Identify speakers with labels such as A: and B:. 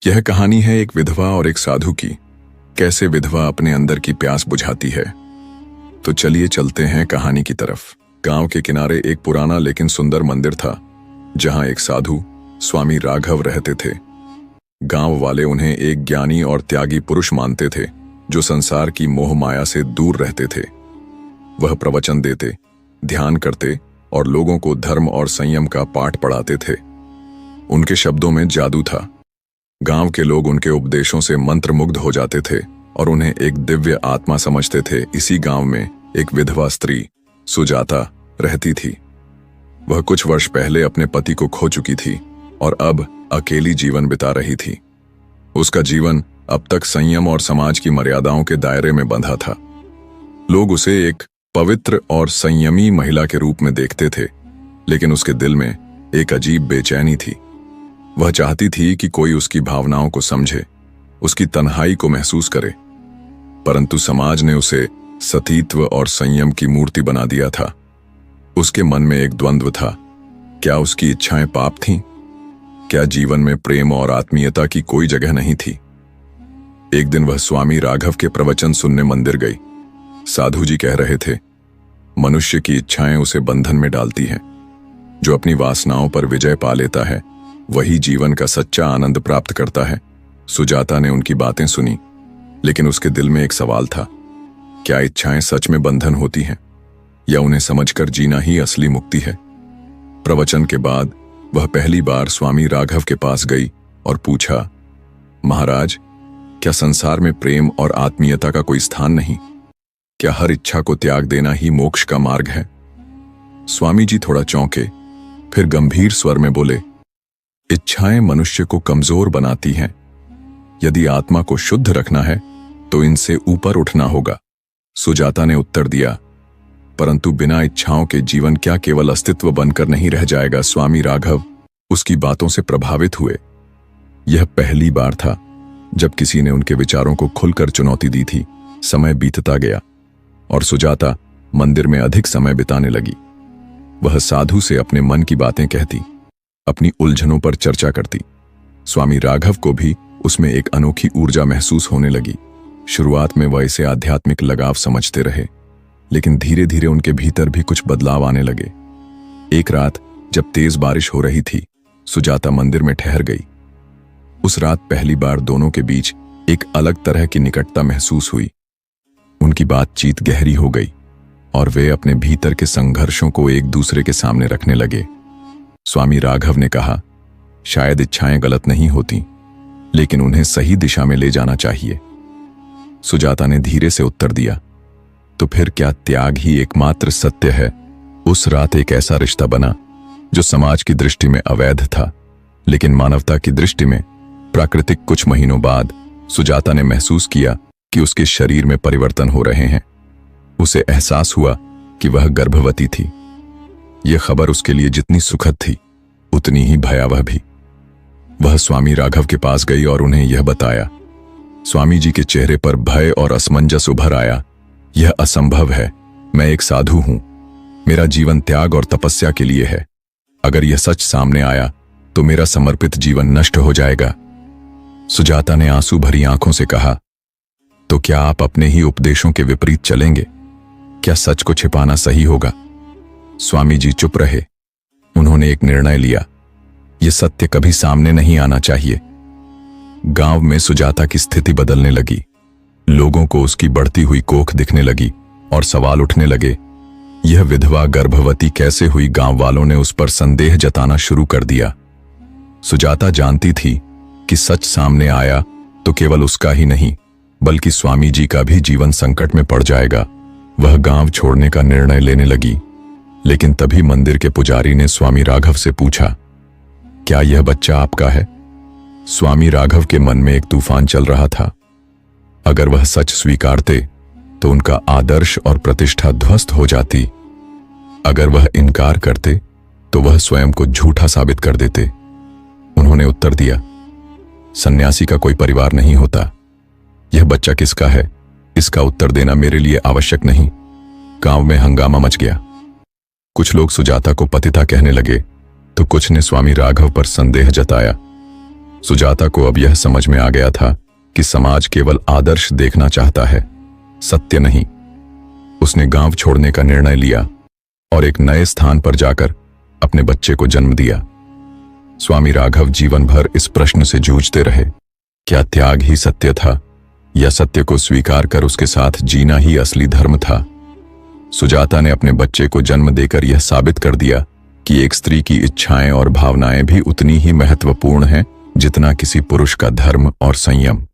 A: यह कहानी है एक विधवा और एक साधु की। कैसे विधवा अपने अंदर की प्यास बुझाती है। तो चलिए चलते हैं कहानी की तरफ। गांव के किनारे एक पुराना लेकिन सुंदर मंदिर था, जहां एक साधु स्वामी राघव रहते थे। गांव वाले उन्हें एक ज्ञानी और त्यागी पुरुष मानते थे, जो संसार की मोह माया से दूर रहते थे। वह प्रवचन देते, ध्यान करते और लोगों को धर्म और संयम का पाठ पढ़ाते थे। उनके शब्दों में जादू था। गांव के लोग उनके उपदेशों से मंत्रमुग्ध हो जाते थे और उन्हें एक दिव्य आत्मा समझते थे। इसी गांव में एक विधवा स्त्री सुजाता रहती थी। वह कुछ वर्ष पहले अपने पति को खो चुकी थी और अब अकेली जीवन बिता रही थी। उसका जीवन अब तक संयम और समाज की मर्यादाओं के दायरे में बंधा था। लोग उसे एक पवित्र और संयमी महिला के रूप में देखते थे, लेकिन उसके दिल में एक अजीब बेचैनी थी। वह चाहती थी कि कोई उसकी भावनाओं को समझे, उसकी तन्हाई को महसूस करे, परंतु समाज ने उसे सतीत्व और संयम की मूर्ति बना दिया था। उसके मन में एक द्वंद्व था। क्या उसकी इच्छाएं पाप थीं? क्या जीवन में प्रेम और आत्मीयता की कोई जगह नहीं थी? एक दिन वह स्वामी राघव के प्रवचन सुनने मंदिर गई। साधु जी कह रहे थे, मनुष्य की इच्छाएं उसे बंधन में डालती हैं। जो अपनी वासनाओं पर विजय पा लेता है, वही जीवन का सच्चा आनंद प्राप्त करता है। सुजाता ने उनकी बातें सुनी, लेकिन उसके दिल में एक सवाल था। क्या इच्छाएं सच में बंधन होती हैं, या उन्हें समझकर जीना ही असली मुक्ति है? प्रवचन के बाद वह पहली बार स्वामी राघव के पास गई और पूछा, महाराज, क्या संसार में प्रेम और आत्मीयता का कोई स्थान नहीं? क्या हर इच्छा को त्याग देना ही मोक्ष का मार्ग है? स्वामी जी थोड़ा चौंके, फिर गंभीर स्वर में बोले, इच्छाएं मनुष्य को कमजोर बनाती हैं। यदि आत्मा को शुद्ध रखना है तो इनसे ऊपर उठना होगा। सुजाता ने उत्तर दिया, परंतु बिना इच्छाओं के जीवन क्या केवल अस्तित्व बनकर नहीं रह जाएगा? स्वामी राघव उसकी बातों से प्रभावित हुए। यह पहली बार था जब किसी ने उनके विचारों को खुलकर चुनौती दी थी। समय बीतता गया और सुजाता मंदिर में अधिक समय बिताने लगी। वह साधु से अपने मन की बातें कहती, अपनी उलझनों पर चर्चा करती। स्वामी राघव को भी उसमें एक अनोखी ऊर्जा महसूस होने लगी। शुरुआत में वह इसे आध्यात्मिक लगाव समझते रहे, लेकिन धीरे धीरे उनके भीतर भी कुछ बदलाव आने लगे। एक रात जब तेज बारिश हो रही थी, सुजाता मंदिर में ठहर गई। उस रात पहली बार दोनों के बीच एक अलग तरह की निकटता महसूस हुई। उनकी बातचीत गहरी हो गई और वे अपने भीतर के संघर्षों को एक दूसरे के सामने रखने लगे। स्वामी राघव ने कहा, शायद इच्छाएं गलत नहीं होती, लेकिन उन्हें सही दिशा में ले जाना चाहिए। सुजाता ने धीरे से उत्तर दिया, तो फिर क्या त्याग ही एकमात्र सत्य है? उस रात एक ऐसा रिश्ता बना जो समाज की दृष्टि में अवैध था, लेकिन मानवता की दृष्टि में प्राकृतिक। कुछ महीनों बाद सुजाता ने महसूस किया कि उसके शरीर में परिवर्तन हो रहे हैं। उसे एहसास हुआ कि वह गर्भवती थी। यह खबर उसके लिए जितनी सुखद थी, उतनी ही भयावह भी। वह स्वामी राघव के पास गई और उन्हें यह बताया। स्वामी जी के चेहरे पर भय और असमंजस उभर आया। यह असंभव है। मैं एक साधु हूं। मेरा जीवन त्याग और तपस्या के लिए है। अगर यह सच सामने आया तो मेरा समर्पित जीवन नष्ट हो जाएगा। सुजाता ने आंसू भरी आंखों से कहा, तो क्या आप अपने ही उपदेशों के विपरीत चलेंगे? क्या सच को छिपाना सही होगा? स्वामी जी चुप रहे। उन्होंने एक निर्णय लिया, यह सत्य कभी सामने नहीं आना चाहिए। गांव में सुजाता की स्थिति बदलने लगी। लोगों को उसकी बढ़ती हुई कोख दिखने लगी और सवाल उठने लगे, यह विधवा गर्भवती कैसे हुई? गांव वालों ने उस पर संदेह जताना शुरू कर दिया। सुजाता जानती थी कि सच सामने आया तो केवल उसका ही नहीं, बल्कि स्वामी जी का भी जीवन संकट में पड़ जाएगा। वह गांव छोड़ने का निर्णय लेने लगी, लेकिन तभी मंदिर के पुजारी ने स्वामी राघव से पूछा, क्या यह बच्चा आपका है? स्वामी राघव के मन में एक तूफान चल रहा था। अगर वह सच स्वीकारते तो उनका आदर्श और प्रतिष्ठा ध्वस्त हो जाती। अगर वह इनकार करते तो वह स्वयं को झूठा साबित कर देते। उन्होंने उत्तर दिया, सन्यासी का कोई परिवार नहीं होता। यह बच्चा किसका है, इसका उत्तर देना मेरे लिए आवश्यक नहीं। गांव में हंगामा मच गया। कुछ लोग सुजाता को पतिता कहने लगे, तो कुछ ने स्वामी राघव पर संदेह जताया। सुजाता को अब यह समझ में आ गया था कि समाज केवल आदर्श देखना चाहता है, सत्य नहीं। उसने गांव छोड़ने का निर्णय लिया और एक नए स्थान पर जाकर अपने बच्चे को जन्म दिया। स्वामी राघव जीवन भर इस प्रश्न से जूझते रहे, क्या त्याग ही सत्य था या सत्य को स्वीकार कर उसके साथ जीना ही असली धर्म था? सुजाता ने अपने बच्चे को जन्म देकर यह साबित कर दिया कि एक स्त्री की इच्छाएं और भावनाएं भी उतनी ही महत्वपूर्ण हैं जितना किसी पुरुष का धर्म और संयम।